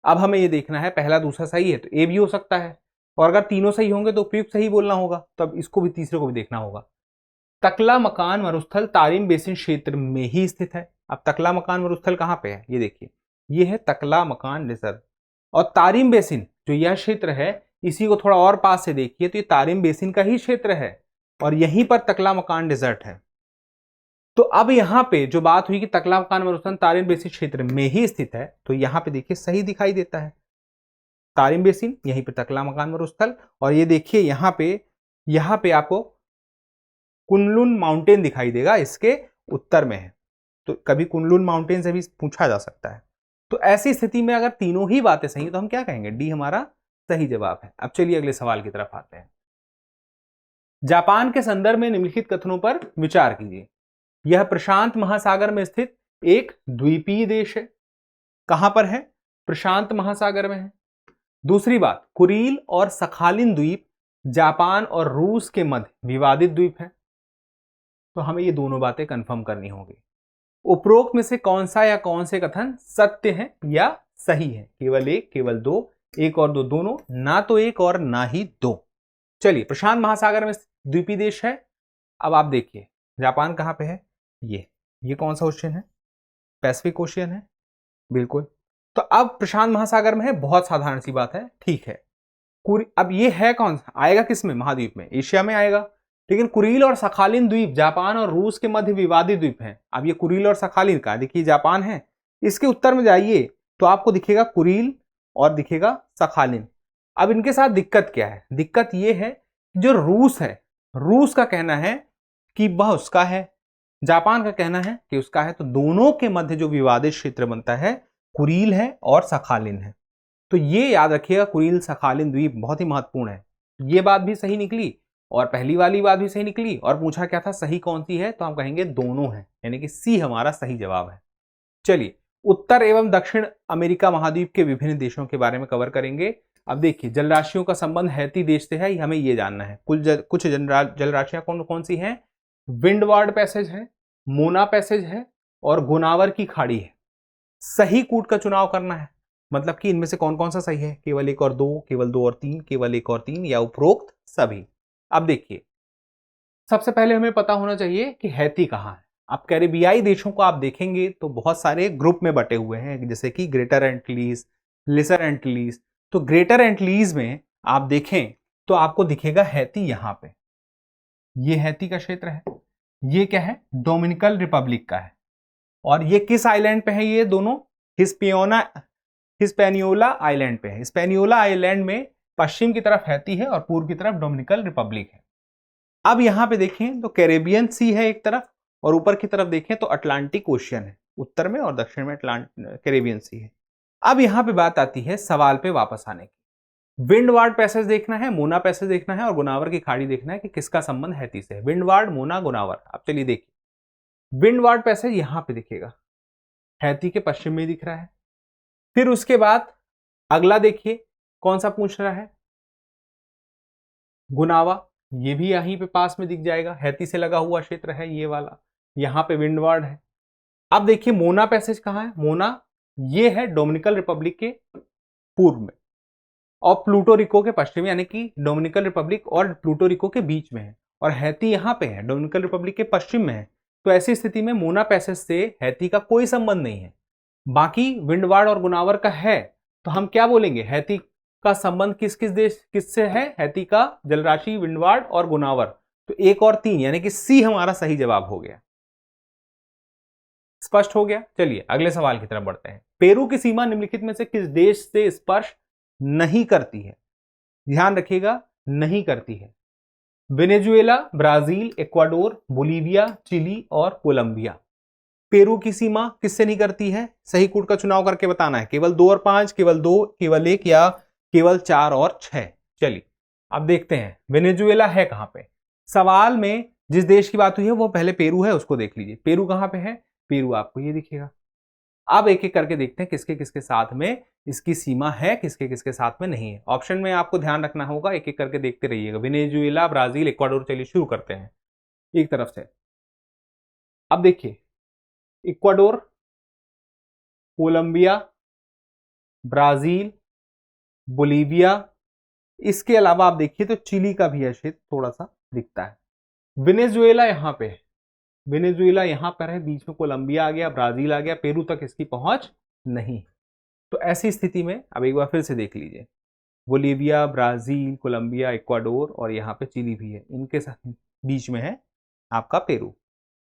अब हमें ये देखना है पहला दूसरा सही है तो ए भी हो सकता है, और अगर तीनों सही होंगे तो उपयुक्त सही बोलना होगा, तब इसको भी तीसरे को भी देखना होगा। तकला-मकान मरुस्थल तारिम बेसिन क्षेत्र में ही स्थित है। अब तकला-मकान मरुस्थल कहाँ पे है, ये देखिए, ये है तकला-मकान रिजर्व। और तारिम बेसिन जो यह क्षेत्र है, इसी को थोड़ा और पास से देखिए तो ये तारिम बेसिन का ही क्षेत्र है और यहीं पर तकला-मकान डेजर्ट है। तो अब यहाँ पे जो बात हुई कि तकला-मकान मरुस्थल तारिम बेसिन क्षेत्र में ही स्थित है, तो यहाँ पे देखिए सही दिखाई देता है, तारिम बेसिन, यहीं पे तकला-मकान मरुस्थल। और ये देखिए यहाँ पे आपको कुनलुन माउंटेन दिखाई देगा, इसके उत्तर में है। तो कभी कुनलुन माउंटेन से भी पूछा जा सकता है। तो ऐसी स्थिति में अगर तीनों ही बातें सही है तो हम क्या कहेंगे, डी हमारा सही जवाब है। अब चलिए अगले सवाल की तरफ आते हैं। जापान के संदर्भ में निम्नलिखित कथनों पर विचार कीजिए। यह प्रशांत महासागर में स्थित एक द्वीपीय देश है। कहां पर है, प्रशांत महासागर में है। दूसरी बात, कुरील और सखालिन द्वीप जापान और रूस के मध्य विवादित द्वीप है। तो हमें ये दोनों बातें कंफर्म करनी होगी। उपरोक्त में से कौन सा या कौन से कथन सत्य है या सही है, केवल एक, केवल दो, एक और दो, दोनों, ना तो एक और ना ही दो। चलिए, प्रशांत महासागर में द्वीपीय देश है। अब आप देखिए जापान कहां पे है, ये कौन सा ओशियन है, पैसिफिक ओशियन है, बिल्कुल। तो अब प्रशांत महासागर में है, बहुत साधारण सी बात है, ठीक है। अब ये है कौन सा, आएगा किस में, महाद्वीप में, एशिया में आएगा। लेकिन कुरील और सखालिन द्वीप जापान और रूस के मध्य विवादित द्वीप हैं। अब ये कुरील और सखालिन का देखिए जापान है, इसके उत्तर में जाइए तो आपको दिखेगा कुरील और दिखेगा सखालिन। अब इनके साथ दिक्कत क्या है, दिक्कत ये है जो रूस है, रूस का कहना है कि वह उसका है, जापान का कहना है कि उसका है। तो दोनों के मध्य जो विवादित क्षेत्र बनता है कुरील है और सखालिन है। तो ये याद रखिएगा, कुरील सखालिन द्वीप बहुत ही महत्वपूर्ण है। ये बात भी सही निकली और पहली वाली बात भी सही निकली। और पूछा क्या था, सही कौन सी है, तो हम कहेंगे दोनों है, यानी कि सी हमारा सही जवाब है। चलिए, उत्तर एवं दक्षिण अमेरिका महाद्वीप के विभिन्न देशों के बारे में कवर करेंगे। अब देखिए, जलराशियों का संबंध हैती देश से है, हमें ये जानना है। कुछ जलराशियां कौन कौन सी हैं, विंडवार्ड पैसेज है, मोना पैसेज है और गोनावर की खाड़ी है। सही कूट का चुनाव करना है, मतलब कि इनमें से कौन कौन सा सही है, केवल एक और दो, केवल दो और तीन, केवल एक और तीन, या उपरोक्त सभी। अब देखिए, सबसे पहले हमें पता होना चाहिए कि हैती कहाँ है। अब कैरिबियाई देशों को आप देखेंगे तो बहुत सारे ग्रुप में बटे हुए हैं, जैसे कि ग्रेटर एंटीलीज, लेसर एंटीलीज। तो ग्रेटर एंटीलीज में आप देखें तो आपको दिखेगा हैती यहां पे, ये हैती का क्षेत्र है। ये क्या है, डोमिनिकन रिपब्लिक का है। और ये किस आइलैंड पे है, ये दोनों हिस्पैनियोला आइलैंड पे है। हिस्पैनियोला आइलैंड में पश्चिम की तरफ हैती है और पूर्व की तरफ डोमिनिकन रिपब्लिक है। अब यहां पे देखें तो कैरेबियन सी है एक तरफ और ऊपर की तरफ देखें तो अटलांटिक ओशियन है, उत्तर में और दक्षिण में कैरेबियन सी है। अब यहां पे बात आती है सवाल पे वापस आने की। विंडवार्ड पैसेज देखना है, मोना पैसेज देखना है और गोनावर की खाड़ी देखना है कि किसका संबंध हैती से है। विंडवार्ड, मोना, गोनावर। अब चलिए देखिए, विंडवार्ड पैसेज यहां पे दिखेगा, हैती के पश्चिम में दिख रहा है। फिर उसके बाद अगला देखिए कौन सा पूछ रहा है, गुनावा, ये भी यहीं पे पास में दिख जाएगा, हैती से लगा हुआ क्षेत्र है ये वाला, यहां पे विंडवार्ड है। अब देखिए मोना पैसेज कहां है, मोना ये है डोमिनिकन रिपब्लिक के पूर्व में और प्लूटो रिको के पश्चिम, यानी कि डोमिनिकन रिपब्लिक और प्लूटो रिको के बीच में है। और हैती यहां पे है, डोमिनिकन रिपब्लिक के पश्चिम में है। तो ऐसी स्थिति में मोना पैसेज से हैती का कोई संबंध नहीं है। बाकी विंडवार्ड और गुनावर का है, तो हम क्या बोलेंगे, हैती का संबंध किससे है, हैती का जलराशि विंडवार्ड और गुनावर। तो एक और तीन, यानी कि सी हमारा सही जवाब हो गया। स्पष्ट हो गया। चलिए अगले सवाल की तरफ बढ़ते हैं। पेरू की सीमा निम्नलिखित में से किस देश से स्पर्श नहीं करती है, ध्यान रखिएगा, नहीं करती है। Venezuela, Brazil, Ecuador, Bolivia, Chile और कोलंबिया। पेरू की सीमा किससे नहीं करती है, सही कूट का चुनाव करके बताना है, केवल 2 और 5, केवल 2, केवल 1 या केवल 4 और 6। चलिए अब देखते हैं वेनेजुएला है कहां पे। सवाल में जिस देश की बात हुई है वो पहले पेरू है, उसको देख लीजिए। पेरू कहां पे है, पेरू आपको ये दिखेगा। अब एक एक करके देखते हैं किसके किसके साथ में इसकी सीमा है, किसके किसके साथ में नहीं है। ऑप्शन में आपको ध्यान रखना होगा, एक एक करके देखते रहिएगा। Venezuela, Brazil, Ecuador. चलिए शुरू करते हैं एक तरफ से। अब देखिए इक्वाडोर, कोलंबिया, ब्राजील, बोलीविया, इसके अलावा आप देखिए तो चिली का भी है क्षेत्र थोड़ा सा दिखता है। वेनेजुएला यहाँ पे, वेनेजुएला यहाँ पर है, बीच में कोलंबिया आ गया, ब्राजील आ गया, पेरू तक इसकी पहुंच नहीं। तो ऐसी स्थिति में अब एक बार फिर से देख लीजिए, बोलीविया, ब्राजील, कोलंबिया, इक्वाडोर और यहाँ पे चिली भी है, इनके साथ बीच में है आपका पेरू।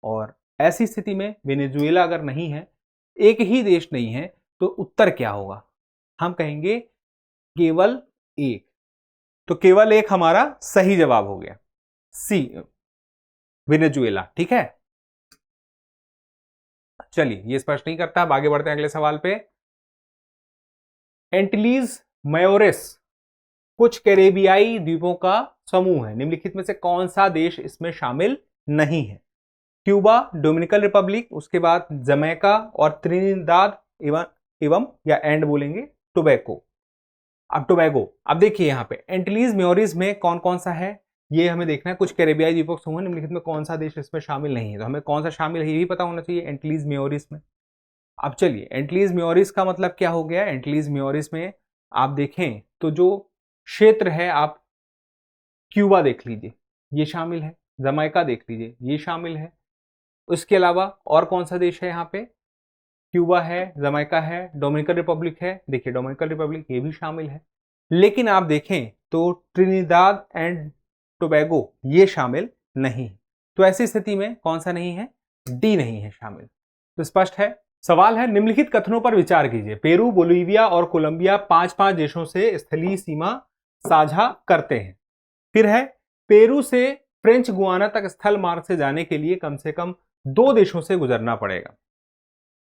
और ऐसी स्थिति में वेनेजुएला अगर नहीं है, एक ही देश नहीं है, तो उत्तर क्या होगा? हम कहेंगे केवल एक। तो केवल एक हमारा सही जवाब हो गया, सी, वेनेजुएला। ठीक है, चलिए ये स्पष्ट नहीं करता, अब आगे बढ़ते हैं अगले सवाल पे। एंटिलीज मयोरिस कुछ कैरेबियाई द्वीपों का समूह है, निम्नलिखित में से कौन सा देश इसमें शामिल नहीं है? क्यूबा, डोमिनिकन रिपब्लिक, उसके बाद जमैका और त्रिनिदाद एवं या एंड बोलेंगे टोबैको। अब टोबैगो, अब देखिए यहाँ पे एंटिलीज मेयोरिस में कौन कौन सा है ये हमें देखना है। कुछ कैरेबियाई द्वीपों का समूह, निम्नलिखित में कौन सा देश इसमें शामिल नहीं है? तो हमें कौन सा शामिल है ये भी पता होना चाहिए एंटिलीज मेयोरिस में। अब चलिए, एंटिलीज मेयोरिस का मतलब क्या हो गया? एंटिलीज मेयोरिस में आप देखें तो जो क्षेत्र है, आप क्यूबा देख लीजिए ये शामिल है, जमैका देख लीजिए ये शामिल है, उसके अलावा और कौन सा देश है यहाँ पे? क्यूबा है, जमैका है, डोमिनिकन रिपब्लिक है, देखिए डोमिनिकन रिपब्लिक ये भी शामिल है। लेकिन आप देखें तो ट्रिनिदाद एंड टोबैगो ये शामिल नहीं है। तो ऐसी स्थिति में कौन सा नहीं है? डी नहीं है शामिल। तो स्पष्ट है। सवाल है, निम्नलिखित कथनों पर विचार कीजिए। पेरू, बोलीविया और कोलंबिया 5-5 देशों से स्थलीय सीमा साझा करते हैं। फिर है, पेरू से फ्रेंच गुआना तक स्थल मार्ग से जाने के लिए कम से कम 2 देशों से गुजरना पड़ेगा।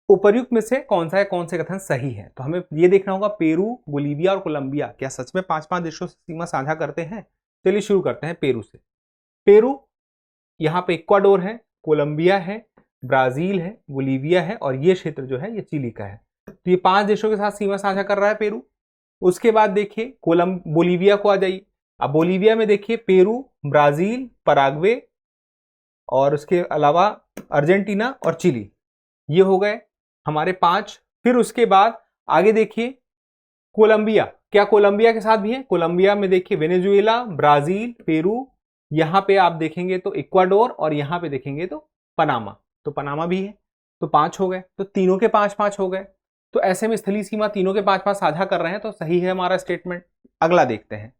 उपर्युक्त में से कौन सा है, कौन से कथन सही है? तो हमें ये देखना होगा, पेरू, बोलीविया और कोलंबिया क्या सच में 5-5 देशों से सीमा साझा करते हैं? चलिए शुरू करते हैं पेरू से। पेरू, यहाँ पे इक्वाडोर है, कोलंबिया है, ब्राजील है, बोलीविया है और ये क्षेत्र जो है ये चिली का है। तो ये 5 देशों के साथ सीमा साझा कर रहा है पेरू। उसके बाद देखिए बोलीविया को आ जाइए। अब बोलीविया में देखिए पेरू, ब्राजील, पराग्वे और उसके अलावा अर्जेंटीना और चिली, ये हो गए हमारे 5। फिर उसके बाद आगे देखिए कोलंबिया, क्या कोलंबिया के साथ भी है? कोलंबिया में देखिए वेनेजुएला, ब्राजील, पेरू, यहां पे आप देखेंगे तो इक्वाडोर और यहां पे देखेंगे तो पनामा, तो पनामा भी है। तो 5 हो गए, तो तीनों के 5-5 हो गए। तो ऐसे में स्थलीय सीमा तीनों के 5-5 साझा कर रहे हैं, तो सही है हमारा स्टेटमेंट। अगला देखते हैं,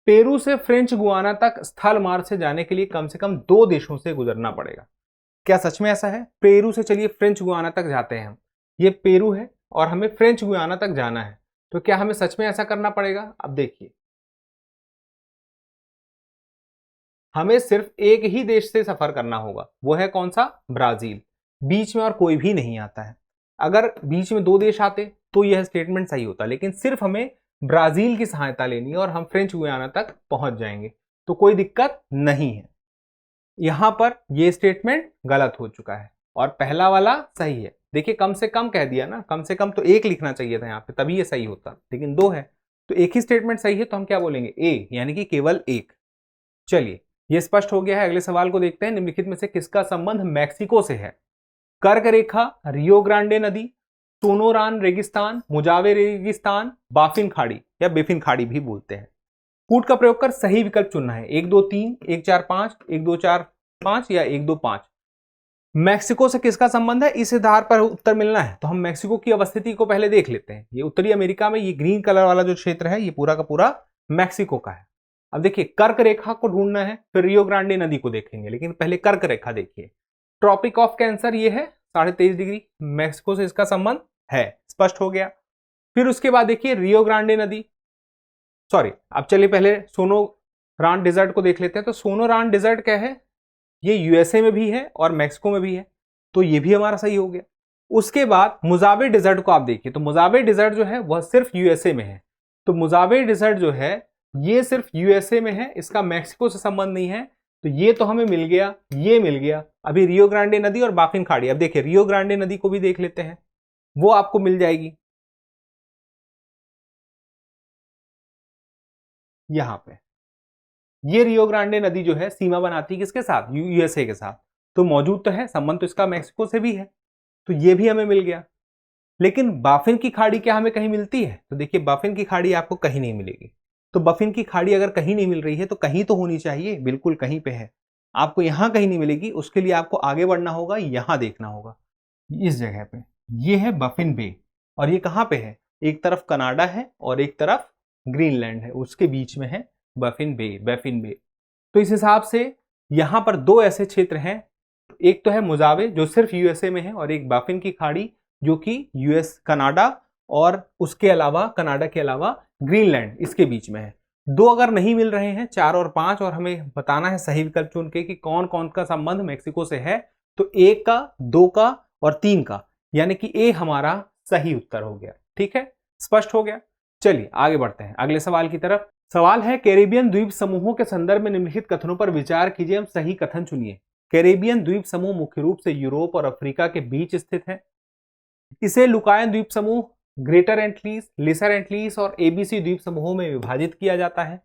पेरू से फ्रेंच गुआना तक स्थल मार्ग से जाने के लिए कम से कम 2 देशों से गुजरना पड़ेगा। क्या सच में ऐसा है? पेरू से चलिए फ्रेंच गुआना तक जाते हैं हम, ये पेरू है और हमें फ्रेंच गुआना तक जाना है, तो क्या हमें सच में ऐसा करना पड़ेगा? अब देखिए, हमें सिर्फ एक ही देश से सफर करना होगा, वो है कौन सा? ब्राजील। बीच में और कोई भी नहीं आता है। अगर बीच में 2 देश आते तो यह स्टेटमेंट सही होता, लेकिन सिर्फ हमें ब्राजील की सहायता लेनी है और हम फ्रेंच गुयाना तक पहुंच जाएंगे, तो कोई दिक्कत नहीं है। यहां पर यह स्टेटमेंट गलत हो चुका है और पहला वाला सही है। देखिए कम से कम कह दिया ना, कम से कम तो 1 लिखना चाहिए था यहाँ पे, तभी ये सही होता, लेकिन 2 है, तो एक ही स्टेटमेंट सही है, तो हम क्या बोलेंगे? ए, यानी कि केवल 1। चलिए ये स्पष्ट हो गया है। अगले सवाल को देखते हैं, निम्नलिखित में से किसका संबंध मैक्सिको से है? कर्क रेखा, रियो ग्रांडे नदी, सोनोरान रेगिस्तान, मुजावे रेगिस्तान, बाफिन खाड़ी या बेफिन खाड़ी भी बोलते हैं। कूट का प्रयोग कर सही विकल्प चुनना है, 1 2 3, 1 4 5, 1 2 4 5 या 1 2 5। मैक्सिको से किसका संबंध है, इस आधार पर उत्तर मिलना है। तो हम मैक्सिको की अवस्थिति को पहले देख लेते हैं। ये उत्तरी अमेरिका में ये ग्रीन कलर वाला जो क्षेत्र है, ये पूरा का पूरा मैक्सिको का है। अब देखिए कर्क रेखा को ढूंढना है, फिर रियो ग्रांडे नदी को देखेंगे, लेकिन पहले कर्क रेखा देखिए। ट्रॉपिक ऑफ कैंसर ये है 23.5 डिग्री, मैक्सिको से इसका संबंध है, स्पष्ट हो गया। फिर उसके बाद देखिए रियो ग्रांडे नदी, सॉरी, अब चलिए पहले सोनोरान डेजर्ट को देख लेते हैं। तो सोनोरान डेजर्ट क्या है? ये यूएसए में भी है और मैक्सिको में भी है, तो ये भी हमारा सही हो गया। उसके बाद मुजावे डेजर्ट को आप देखिए, तो मुजावे डेजर्ट जो है वह सिर्फ यूएसए में है, तो मुजावे डेजर्ट जो है ये सिर्फ यूएसए में है, इसका मैक्सिको से संबंध नहीं है, तो ये तो हमें मिल गया, ये मिल गया। अभी रियो ग्रांडे नदी और बाफिन खाड़ी, अब देखिए रियो ग्रांडे नदी को भी देख लेते हैं, वो आपको मिल जाएगी यहां पे। ये रियो ग्रांडे नदी जो है सीमा बनाती है किसके साथ? यूएसए के साथ, तो मौजूद तो है, संबंध तो इसका मैक्सिको से भी है, तो ये भी हमें मिल गया। लेकिन बाफिन की खाड़ी क्या हमें कहीं मिलती है? तो देखिए बाफिन की खाड़ी आपको कहीं नहीं मिलेगी। तो बाफिन की खाड़ी अगर कहीं नहीं मिल रही है तो कहीं तो होनी चाहिए, बिल्कुल कहीं पे है। आपको यहां कहीं नहीं मिलेगी, उसके लिए आपको आगे बढ़ना होगा, यहां देखना होगा इस जगह पे। ये है बफिन बे, और ये कहां पे है, एक तरफ कनाडा है और एक तरफ ग्रीनलैंड है, उसके बीच में है बफिन बे। तो इस हिसाब से यहां पर दो ऐसे क्षेत्र हैं, एक तो है मोजावे जो सिर्फ यूएसए में है, और एक बाफिन की खाड़ी जो कि यूएस कनाडा और उसके अलावा कनाडा के अलावा ग्रीनलैंड इसके बीच में है। दो अगर नहीं मिल रहे हैं, 4 और 5, और हमें बताना है सही विकल्प चुन के कि कौन कौन का संबंध मेक्सिको से है, तो 1 का, 2 का और 3 का, यानी कि ए हमारा सही उत्तर हो गया। ठीक है, स्पष्ट हो गया। चलिए आगे बढ़ते हैं अगले सवाल की तरफ। सवाल है कैरेबियन द्वीप समूहों के संदर्भ में निम्नलिखित कथनों पर विचार कीजिए, हम सही कथन चुनिए। कैरेबियन द्वीप समूह मुख्य रूप से यूरोप और अफ्रीका के बीच स्थित है। इसे लुकायन द्वीप समूह, ग्रेटर एंटीज, लेसर एंटीज और एबीसी द्वीप समूहों में विभाजित किया जाता है।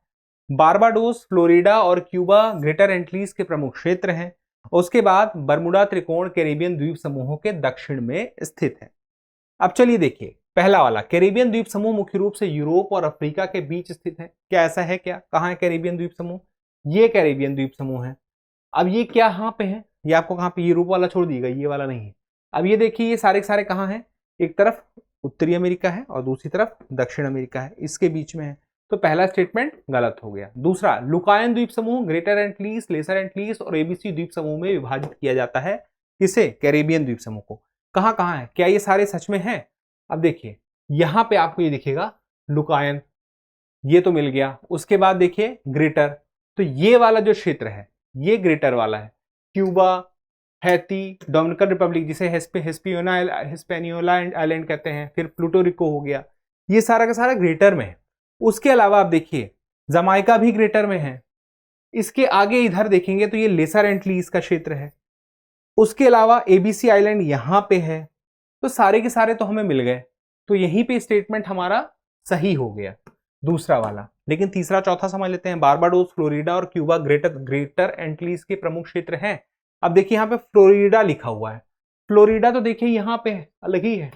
बारबाडोस, फ्लोरिडा और क्यूबा ग्रेटर एंटीज के प्रमुख क्षेत्र हैं। उसके बाद बरमुडा त्रिकोण कैरेबियन द्वीप समूहों के दक्षिण में स्थित है। अब चलिए देखिए पहला वाला, कैरेबियन द्वीप समूह मुख्य रूप से यूरोप और अफ्रीका के बीच स्थित है। क्या ऐसा है क्या? कहां है कैरेबियन द्वीप समूह? ये कैरेबियन द्वीप समूह है। अब ये क्या कहां पे है? ये आपको कहां पे, यूरोप वाला छोड़ दिएगा, ये वाला नहीं है। अब ये देखिए ये सारे के सारे कहां हैं, एक तरफ उत्तरी अमेरिका है और दूसरी तरफ दक्षिण अमेरिका है, इसके बीच में है। तो पहला स्टेटमेंट गलत हो गया। दूसरा, लुकायन द्वीप समूह ग्रेटर एंटीज, लेसर एंटीज और एबीसी द्वीप समूह में विभाजित किया जाता है। किसे? कैरेबियन द्वीप समूह को। कहां कहां है? क्या ये सारे सच में हैं? अब देखिए यहां पे आपको ये दिखेगा लुकायन, ये तो मिल गया। उसके बाद देखिए ग्रेटर, तो ये वाला जो क्षेत्र है ये ग्रेटर वाला है। क्यूबा, हैती, डोमिनिकन रिपब्लिक जिसे हिस्पेनियोला आइलैंड कहते हैं, फिर प्लूटो रिको हो गया, ये सारा का सारा ग्रेटर में है। उसके अलावा आप देखिए जमाइका भी ग्रेटर में है। इसके आगे इधर देखेंगे तो ये लेसर एंटीज का क्षेत्र है। उसके अलावा एबीसी आइलैंड यहां पे है। तो सारे के सारे तो हमें मिल गए, तो यहीं पे स्टेटमेंट हमारा सही हो गया दूसरा वाला। लेकिन तीसरा चौथा समझ लेते हैं। बारबाडोस, फ्लोरिडा और क्यूबा ग्रेटर एंटीज के प्रमुख क्षेत्र हैं। अब देखिए यहाँ पे फ्लोरिडा लिखा हुआ है। फ्लोरिडा तो देखिए यहाँ पे अलग ही है,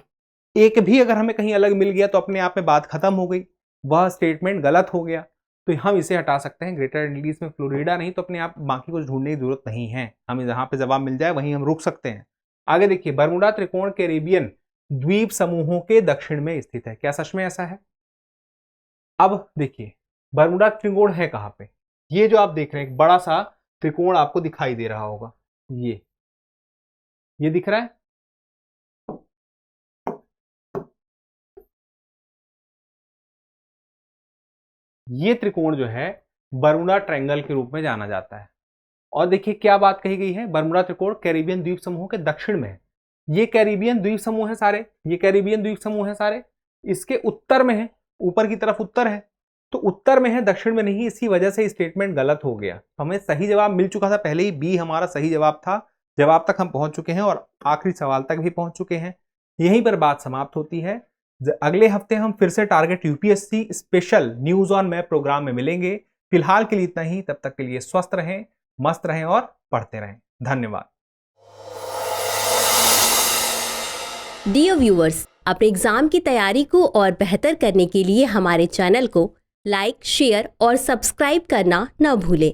एक भी अगर हमें कहीं अलग मिल गया तो अपने आप में बात खत्म हो गई, वह स्टेटमेंट गलत हो गया। तो हम इसे हटा सकते हैं, ग्रेटर एंटीज में फ्लोरिडा नहीं, तो अपने आप बाकी कुछ ढूंढने की जरूरत नहीं है, हमें जहां पे जवाब मिल जाए वहीं हम रुक सकते हैं। आगे देखिए, बरमुडा त्रिकोण कैरेबियन द्वीप समूहों के दक्षिण में स्थित है। क्या सच में ऐसा है? अब देखिए बरमुडा त्रिकोण है कहां पे, ये जो आप देख रहे हैं एक बड़ा सा त्रिकोण आपको दिखाई दे रहा होगा, ये दिख रहा है। ये त्रिकोण जो है बरमुडा ट्रायंगल के रूप में जाना जाता है। और देखिए क्या बात कही गई है, बरमुडा त्रिकोण कैरेबियन द्वीप समूह के दक्षिण में है। ये कैरेबियन द्वीप समूह है सारे, ये कैरेबियन द्वीप समूह है सारे, इसके उत्तर में है, ऊपर की तरफ उत्तर है, तो उत्तर में है दक्षिण में नहीं, इसी वजह से स्टेटमेंट गलत हो गया। तो हमें सही जवाब मिल चुका था पहले ही, बी हमारा सही जवाब था। जवाब तक हम पहुंच चुके हैं और आखिरी सवाल तक भी पहुंच चुके हैं। यहीं पर बात समाप्त होती है। अगले हफ्ते हम फिर से target UPSC special news on map programme में मिलेंगे। फिलहाल के लिए इतना ही, तब तक के लिए स्वस्थ रहें, मस्त रहें और पढ़ते रहें। धन्यवाद। डियर व्यूअर्स, अपने एग्जाम की तैयारी को और बेहतर करने के लिए हमारे चैनल को लाइक, शेयर और सब्सक्राइब करना न भूलें।